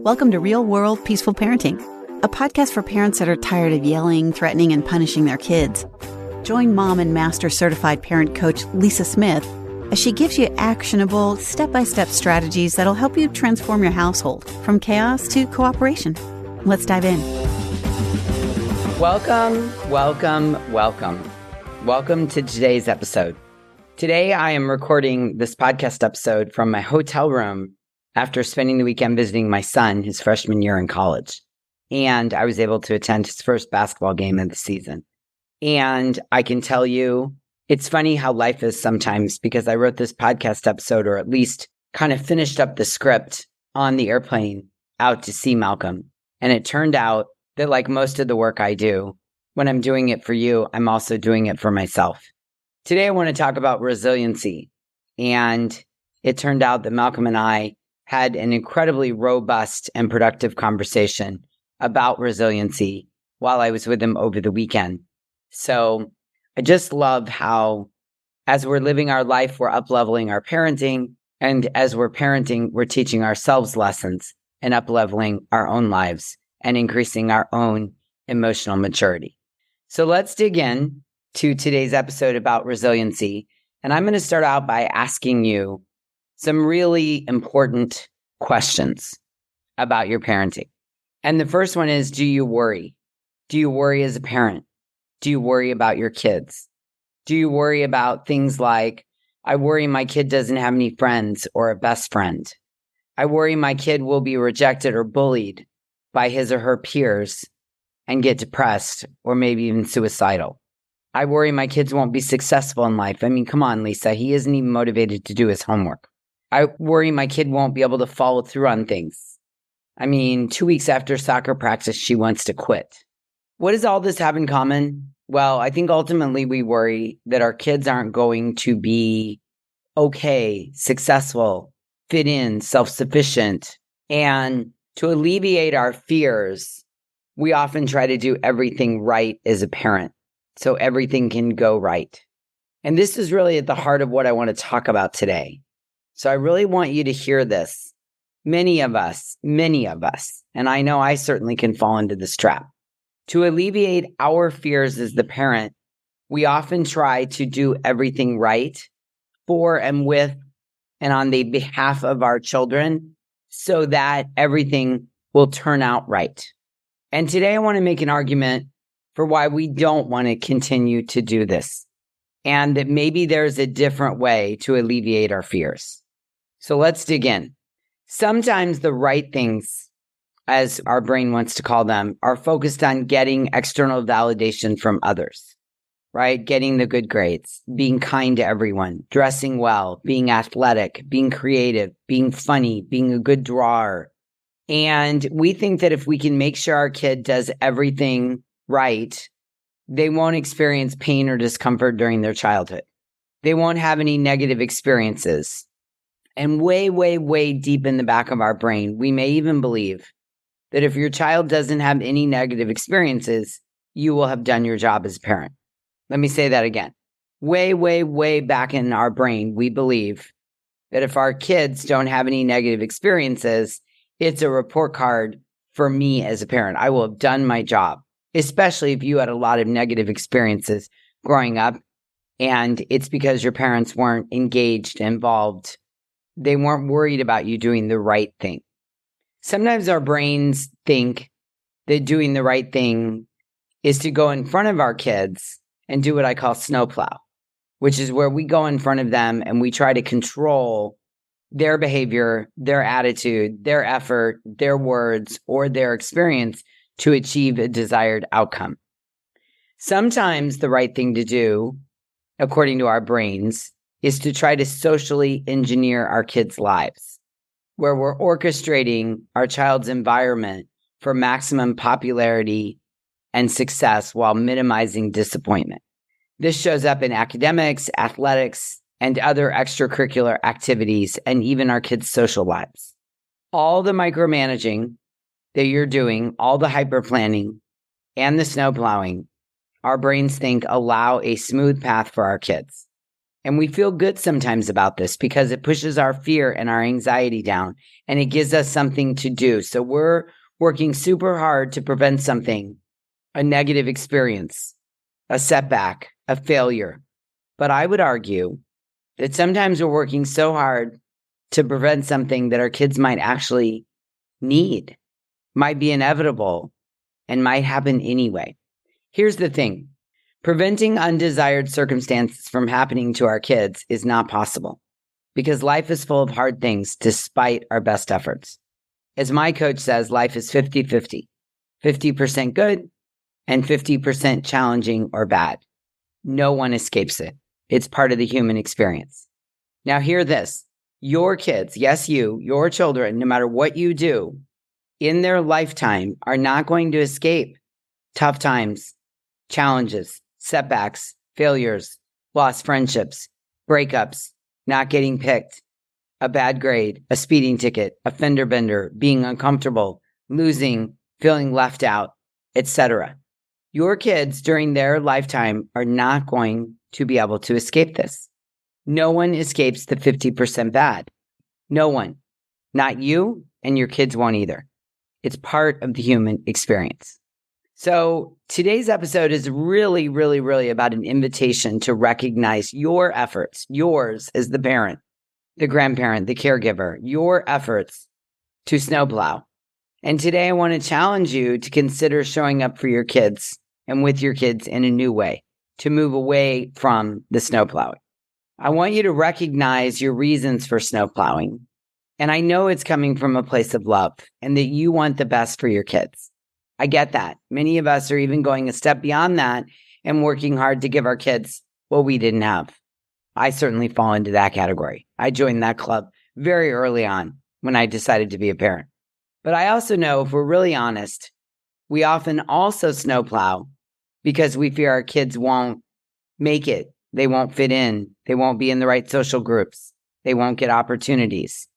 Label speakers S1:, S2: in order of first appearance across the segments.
S1: Welcome to Real World Peaceful Parenting, a podcast for parents that are tired of yelling, threatening, and punishing their kids. Join mom and master certified parent coach Lisa Smith as she gives you actionable, step-by-step strategies that'll help you transform your household from chaos to cooperation. Let's dive in.
S2: Welcome to today's episode. Today, I am recording this podcast episode from my hotel room after spending the weekend visiting my son his freshman year in college. And I was able to attend his first basketball game of the season. And I can tell you, it's funny how life is sometimes, because I wrote this podcast episode, or at least kind of finished up the script on the airplane out to see Malcolm. And it turned out that, like most of the work I do, when I'm doing it for you, I'm also doing it for myself. Today, I want to talk about resiliency. And it turned out that Malcolm and I had an incredibly robust and productive conversation about resiliency while I was with him over the weekend. So I just love how, as we're living our life, we're up-leveling our parenting. And as we're parenting, we're teaching ourselves lessons and up-leveling our own lives and increasing our own emotional maturity. So let's dig in to today's episode about resiliency. And I'm going to start out by asking you some really important questions about your parenting. And the first one is, do you worry? Do you worry as a parent? Do you worry about your kids? Do you worry about things like, I worry my kid doesn't have any friends or a best friend. I worry my kid will be rejected or bullied by his or her peers and get depressed or maybe even suicidal. I worry my kids won't be successful in life. I mean, come on, Lisa, he isn't even motivated to do his homework. I worry my kid won't be able to follow through on things. I mean, 2 weeks after soccer practice, she wants to quit. What does all this have in common? Well, I think ultimately we worry that our kids aren't going to be okay, successful, fit in, self-sufficient. And to alleviate our fears, we often try to do everything right as a parent, so everything can go right. And this is really at the heart of what I want to talk about today. So I really want you to hear this. Many of us, and I know I certainly can fall into this trap. To alleviate our fears as the parent, we often try to do everything right for and with and on the behalf of our children so that everything will turn out right. And today I want to make an argument for why we don't want to continue to do this, and that maybe there's a different way to alleviate our fears. So let's dig in. Sometimes the right things, as our brain wants to call them, are focused on getting external validation from others, right? Getting the good grades, being kind to everyone, dressing well, being athletic, being creative, being funny, being a good drawer. And we think that if we can make sure our kid does everything right, they won't experience pain or discomfort during their childhood. They won't have any negative experiences. And way deep in the back of our brain, we may even believe that if your child doesn't have any negative experiences, you will have done your job as a parent. Let me say that again. Way back in our brain, we believe that if our kids don't have any negative experiences, it's a report card for me as a parent. I will have done my job, especially if you had a lot of negative experiences growing up, and it's because your parents weren't engaged, involved. They weren't worried about you doing the right thing. Sometimes our brains think that doing the right thing is to go in front of our kids and do what I call snowplow, which is where we go in front of them and we try to control their behavior, their attitude, their effort, their words, or their experience to achieve a desired outcome. Sometimes the right thing to do, according to our brains, is to try to socially engineer our kids' lives, where we're orchestrating our child's environment for maximum popularity and success while minimizing disappointment. This shows up in academics, athletics, and other extracurricular activities, and even our kids' social lives. All the micromanaging that you're doing, all the hyper-planning, and the snowplowing, our brains think allow a smooth path for our kids. And we feel good sometimes about this because it pushes our fear and our anxiety down and it gives us something to do. So we're working super hard to prevent something, a negative experience, a setback, a failure. But I would argue that sometimes we're working so hard to prevent something that our kids might actually need, might be inevitable, and might happen anyway. Here's the thing. Preventing undesired circumstances from happening to our kids is not possible because life is full of hard things despite our best efforts. As my coach says, life is 50-50, 50% good and 50% challenging or bad. No one escapes it. It's part of the human experience. Now hear this. Your kids, yes, your children, no matter what you do in their lifetime, are not going to escape tough times, challenges, setbacks, failures, lost friendships, breakups, not getting picked, a bad grade, a speeding ticket, a fender bender, being uncomfortable, losing, feeling left out, etc. Your kids during their lifetime are not going to be able to escape this. No one escapes the 50% bad. No one. Not you, and your kids won't either. It's part of the human experience. So today's episode is really, really, really about an invitation to recognize your efforts, yours as the parent, the grandparent, the caregiver, your efforts to snowplow. And today I want to challenge you to consider showing up for your kids and with your kids in a new way, to move away from the snowplowing. I want you to recognize your reasons for snowplowing. And I know it's coming from a place of love and that you want the best for your kids. I get that. Many of us are even going a step beyond that and working hard to give our kids what we didn't have. I certainly fall into that category. I joined that club very early on when I decided to be a parent. But I also know, if we're really honest, we often also snowplow because we fear our kids won't make it. They won't fit in. They won't be in the right social groups. They won't get opportunities.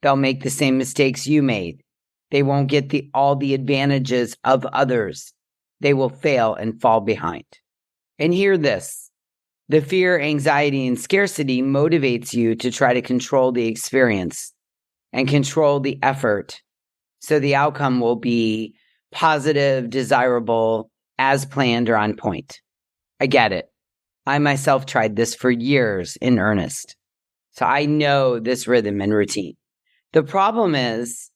S2: They'll make the same mistakes you made. They won't get all the advantages of others. They will fail and fall behind. And hear this. The fear, anxiety, and scarcity motivates you to try to control the experience and control the effort so the outcome will be positive, desirable, as planned, or on point. I get it. I myself tried this for years in earnest. So I know this rhythm and routine. The problem is,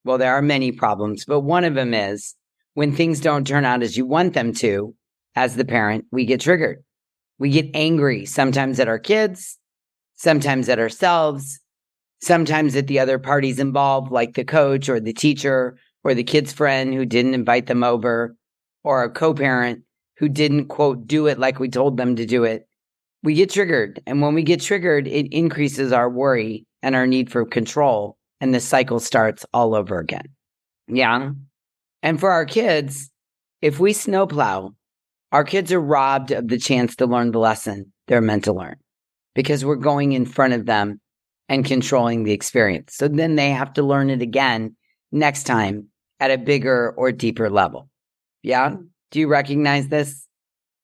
S2: well, there are many problems, but one of them is when things don't turn out as you want them to, as the parent, we get triggered. We get angry, sometimes at our kids, sometimes at ourselves, sometimes at the other parties involved, like the coach or the teacher or the kid's friend who didn't invite them over, or a co-parent who didn't, quote, do it like we told them to do it. We get triggered. And when we get triggered, it increases our worry and our need for control. And the cycle starts all over again. Yeah. And for our kids, if we snowplow, our kids are robbed of the chance to learn the lesson they're meant to learn because we're going in front of them and controlling the experience. So then they have to learn it again next time at a bigger or deeper level. Yeah. Do you recognize this?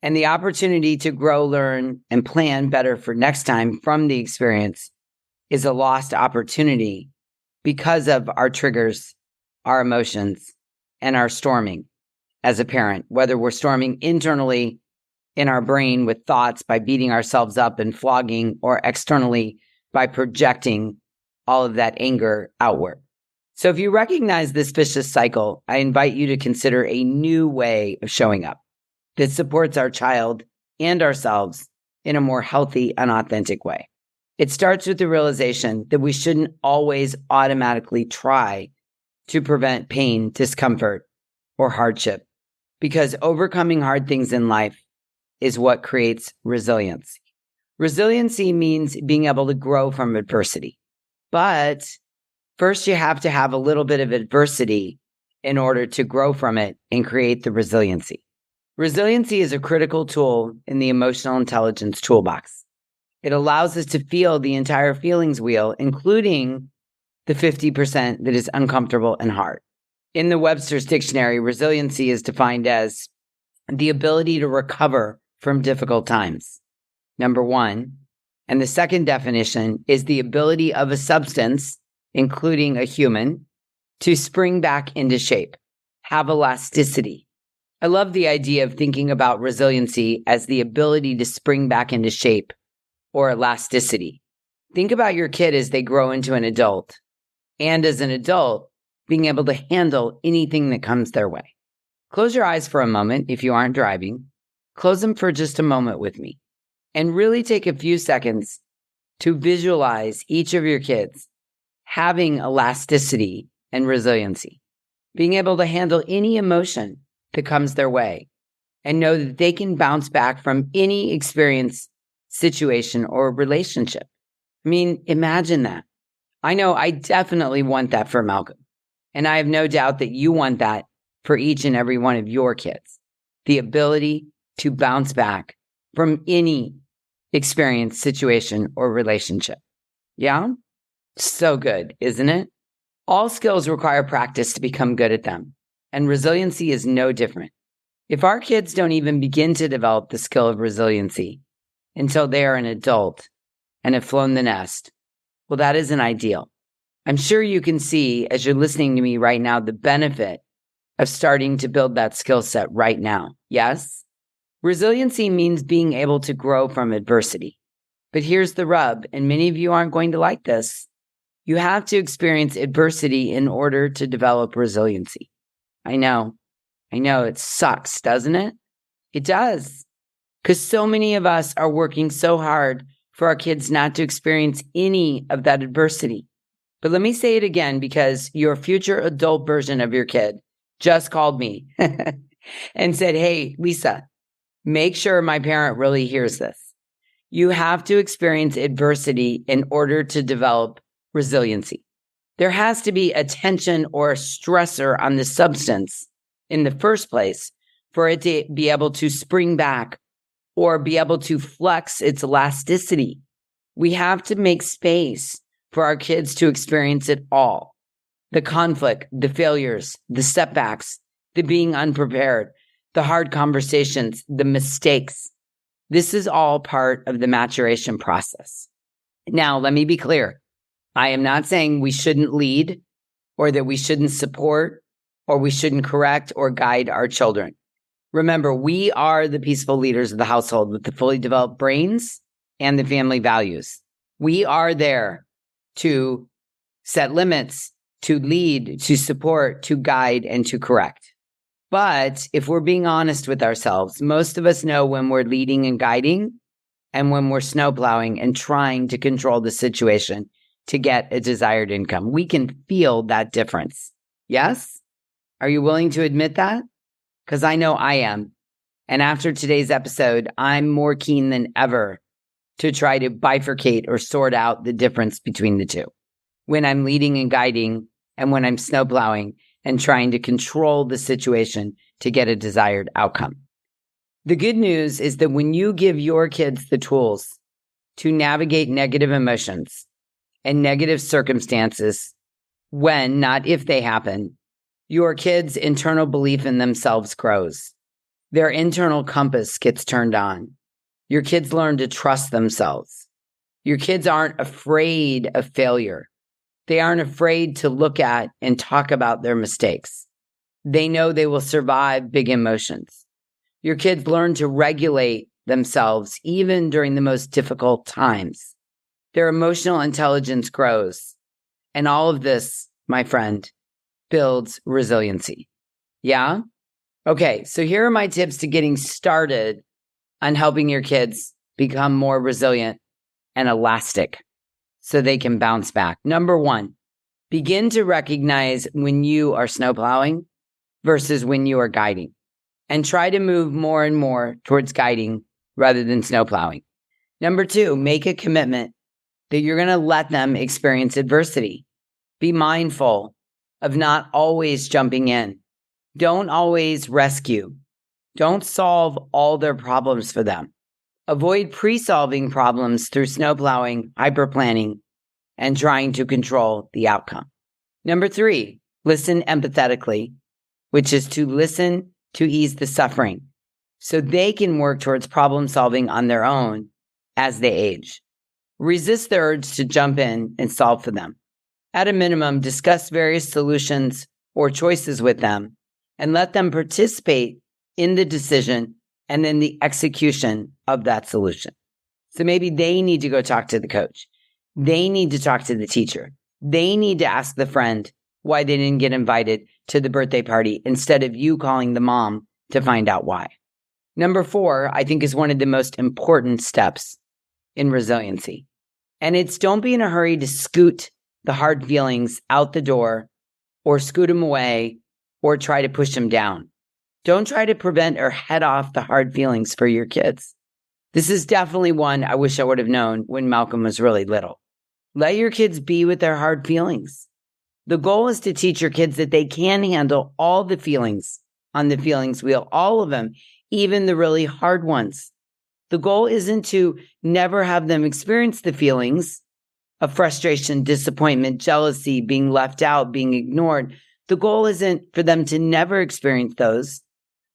S2: And the opportunity to grow, learn, and plan better for next time from the experience is a lost opportunity because of our triggers, our emotions, and our storming as a parent, whether we're storming internally in our brain with thoughts by beating ourselves up and flogging, or externally by projecting all of that anger outward. So if you recognize this vicious cycle, I invite you to consider a new way of showing up that supports our child and ourselves in a more healthy and authentic way. It starts with the realization that we shouldn't always automatically try to prevent pain, discomfort, or hardship, because overcoming hard things in life is what creates resiliency. Resiliency means being able to grow from adversity. But first, you have to have a little bit of adversity in order to grow from it and create the resiliency. Resiliency is a critical tool in the emotional intelligence toolbox. It allows us to feel the entire feelings wheel, including the 50% that is uncomfortable and hard. In the Webster's Dictionary, resiliency is defined as the ability to recover from difficult times, number one, And the second definition is the ability of a substance, including a human, to spring back into shape, have elasticity. I love the idea of thinking about resiliency as the ability to spring back into shape or elasticity. Think about your kid as they grow into an adult, and as an adult, being able to handle anything that comes their way. Close your eyes for a moment if you aren't driving. Close them for just a moment with me, and really take a few seconds to visualize each of your kids having elasticity and resiliency, being able to handle any emotion that comes their way, and know that they can bounce back from any experience, situation, or relationship. I mean, imagine that. I know I definitely want that for Malcolm, and I have no doubt that you want that for each and every one of your kids. The ability to bounce back from any experience, situation, or relationship. Yeah? So good, isn't it? All skills require practice to become good at them, and resiliency is no different. If our kids don't even begin to develop the skill of resiliency until they are an adult and have flown the nest, well, that isn't ideal. I'm sure you can see, as you're listening to me right now, the benefit of starting to build that skill set right now. Yes? Resiliency means being able to grow from adversity. But here's the rub, and many of you aren't going to like this. You have to experience adversity in order to develop resiliency. I know, it sucks, doesn't it? It does. Because so many of us are working so hard for our kids not to experience any of that adversity. But let me say it again, because your future adult version of your kid just called me and said, hey, Lisa, make sure my parent really hears this. You have to experience adversity in order to develop resiliency. There has to be a tension or a stressor on the substance in the first place for it to be able to spring back or be able to flex its elasticity. We have to make space for our kids to experience it all. The conflict, the failures, the setbacks, the being unprepared, the hard conversations, the mistakes. This is all part of the maturation process. Now, let me be clear. I am not saying we shouldn't lead or that we shouldn't support or we shouldn't correct or guide our children. Remember, we are the peaceful leaders of the household with the fully developed brains and the family values. We are there to set limits, to lead, to support, to guide, and to correct. But if we're being honest with ourselves, most of us know when we're leading and guiding and when we're snowplowing and trying to control the situation to get a desired income. We can feel that difference. Yes? Are you willing to admit that? Because I know I am. And after today's episode, I'm more keen than ever to try to bifurcate or sort out the difference between the two. When I'm leading and guiding and when I'm snowplowing and trying to control the situation to get a desired outcome. The good news is that when you give your kids the tools to navigate negative emotions and negative circumstances, when, not if they happen, your kids' internal belief in themselves grows. Their internal compass gets turned on. Your kids learn to trust themselves. Your kids aren't afraid of failure. They aren't afraid to look at and talk about their mistakes. They know they will survive big emotions. Your kids learn to regulate themselves even during the most difficult times. Their emotional intelligence grows. And all of this, my friend, builds resiliency. Yeah? Okay, so here are my tips to getting started on helping your kids become more resilient and elastic so they can bounce back. Number one, begin to recognize when you are snowplowing versus when you are guiding, and try to move more and more towards guiding rather than snowplowing. Number two, make a commitment that you're going to let them experience adversity. Be mindful of not always jumping in. Don't always rescue. Don't solve all their problems for them. Avoid pre-solving problems through snowplowing, hyperplanning, and trying to control the outcome. Number three, listen empathetically, which is to listen to ease the suffering so they can work towards problem solving on their own as they age. Resist the urge to jump in and solve for them. At a minimum, discuss various solutions or choices with them and let them participate in the decision and in the execution of that solution. So maybe they need to go talk to the coach. They need to talk to the teacher. They need to ask the friend why they didn't get invited to the birthday party instead of you calling the mom to find out why. Number 4, I think, is one of the most important steps in resiliency. And it's don't be in a hurry to scoot the hard feelings out the door or scoot them away or try to push them down. Don't try to prevent or head off the hard feelings for your kids. This is definitely one I wish I would have known when Malcolm was really little. Let your kids be with their hard feelings. The goal is to teach your kids that they can handle all the feelings on the feelings wheel, all of them, even the really hard ones. The goal isn't to never have them experience the feelings of frustration, disappointment, jealousy, being left out, being ignored. The goal isn't for them to never experience those.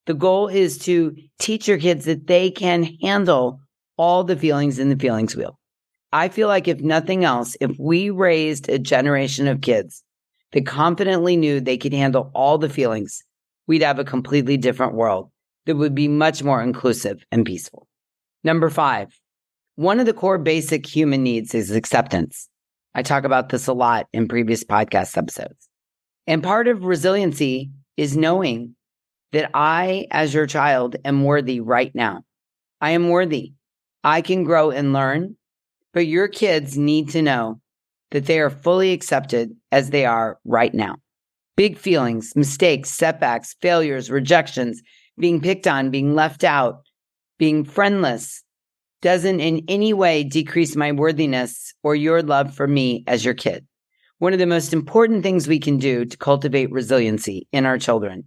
S2: The goal is to teach your kids that they can handle all the feelings in the feelings wheel. I feel like if nothing else, if we raised a generation of kids that confidently knew they could handle all the feelings, we'd have a completely different world that would be much more inclusive and peaceful. Number 5, one of the core basic human needs is acceptance. I talk about this a lot in previous podcast episodes. And part of resiliency is knowing that I, as your child, am worthy right now. I am worthy. I can grow and learn, but your kids need to know that they are fully accepted as they are right now. Big feelings, mistakes, setbacks, failures, rejections, being picked on, being left out, being friendless doesn't in any way decrease my worthiness or your love for me as your kid. One of the most important things we can do to cultivate resiliency in our children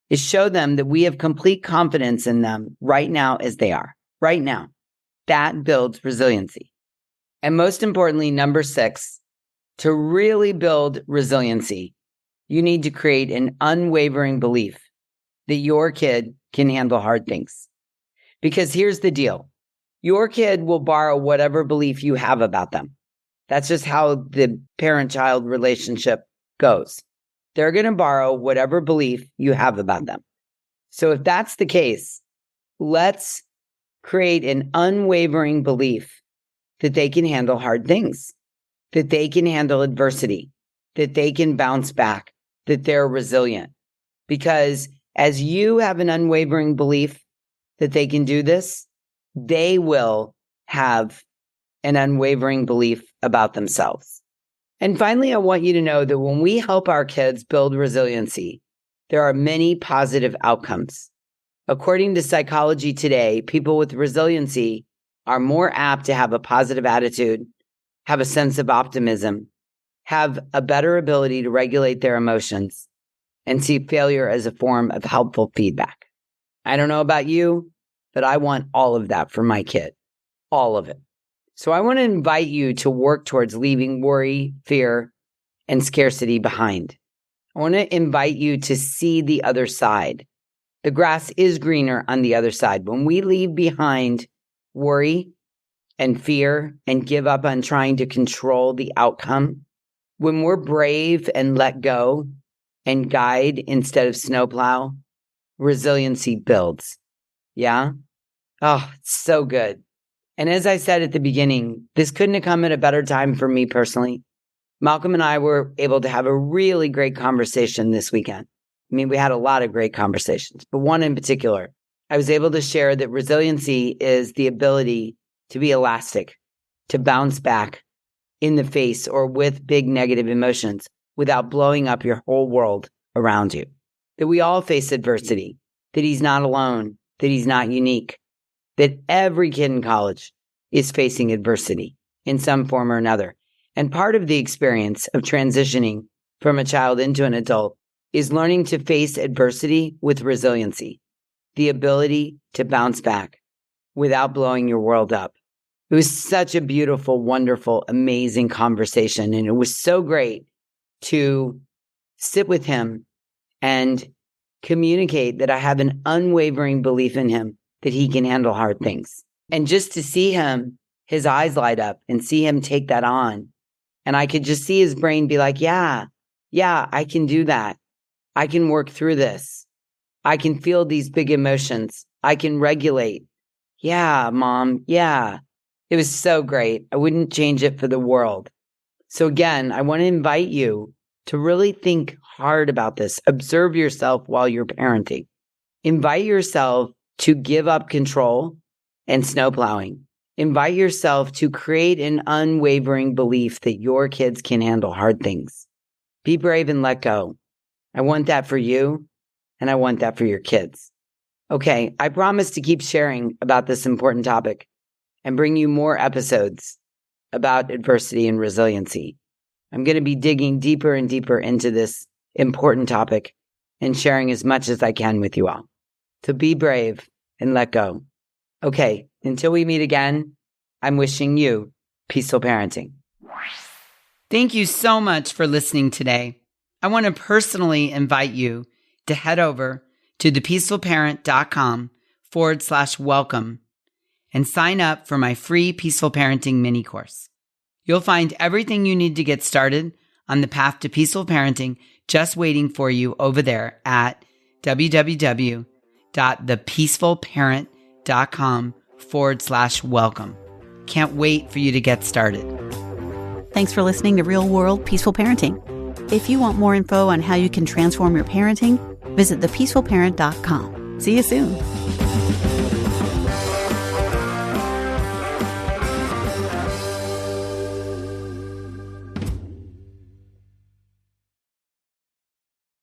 S2: is show them that we have complete confidence in them right now as they are, right now. That builds resiliency. And most importantly, number 6, to really build resiliency, you need to create an unwavering belief that your kid can handle hard things. Because here's the deal. Your kid will borrow whatever belief you have about them. That's just how the parent-child relationship goes. They're going to borrow whatever belief you have about them. So if that's the case, let's create an unwavering belief that they can handle hard things, that they can handle adversity, that they can bounce back, that they're resilient. Because as you have an unwavering belief that they can do this, they will have an unwavering belief about themselves. And finally, I want you to know that when we help our kids build resiliency, there are many positive outcomes. According to Psychology Today, people with resiliency are more apt to have a positive attitude, have a sense of optimism, have a better ability to regulate their emotions, and see failure as a form of helpful feedback. I don't know about you, but I want all of that for my kid, all of it. So I want to invite you to work towards leaving worry, fear, and scarcity behind. I want to invite you to see the other side. The grass is greener on the other side. When we leave behind worry and fear and give up on trying to control the outcome, when we're brave and let go and guide instead of snowplow, resiliency builds. Yeah? Oh, it's so good. And as I said at the beginning, this couldn't have come at a better time for me personally. Malcolm and I were able to have a really great conversation this weekend. I mean, we had a lot of great conversations, but one in particular, I was able to share that resiliency is the ability to be elastic, to bounce back in the face or with big negative emotions without blowing up your whole world around you. That we all face adversity, that he's not alone, that he's not unique, that every kid in college is facing adversity in some form or another. And part of the experience of transitioning from a child into an adult is learning to face adversity with resiliency, the ability to bounce back without blowing your world up. It was such a beautiful, wonderful, amazing conversation. And it was so great to sit with him and communicate that I have an unwavering belief in him that he can handle hard things. And just to see him his eyes light up and see him take that on. And I could just see his brain be like, yeah, I can do that. I can work through this. I can feel these big emotions. I can regulate. Yeah, Mom. Yeah. It was so great. I wouldn't change it for the world. So again, I want to invite you to really think hard about this. Observe yourself while you're parenting. Invite yourself to give up control and snowplowing. Invite yourself to create an unwavering belief that your kids can handle hard things. Be brave and let go. I want that for you, and I want that for your kids. Okay, I promise to keep sharing about this important topic and bring you more episodes about adversity and resiliency. I'm going to be digging deeper and deeper into this important topic and sharing as much as I can with you all. So be brave and let go. Okay, until we meet again, I'm wishing you peaceful parenting. Thank you so much for listening today. I want to personally invite you to head over to thepeacefulparent.com/welcome and sign up for my free Peaceful Parenting mini course. You'll find everything you need to get started on the path to peaceful parenting just waiting for you over there at www.thepeacefulparent.com/welcome. Can't wait for you to get started.
S1: Thanks for listening to Real World Peaceful Parenting. If you want more info on how you can transform your parenting, visit thepeacefulparent.com. See you soon.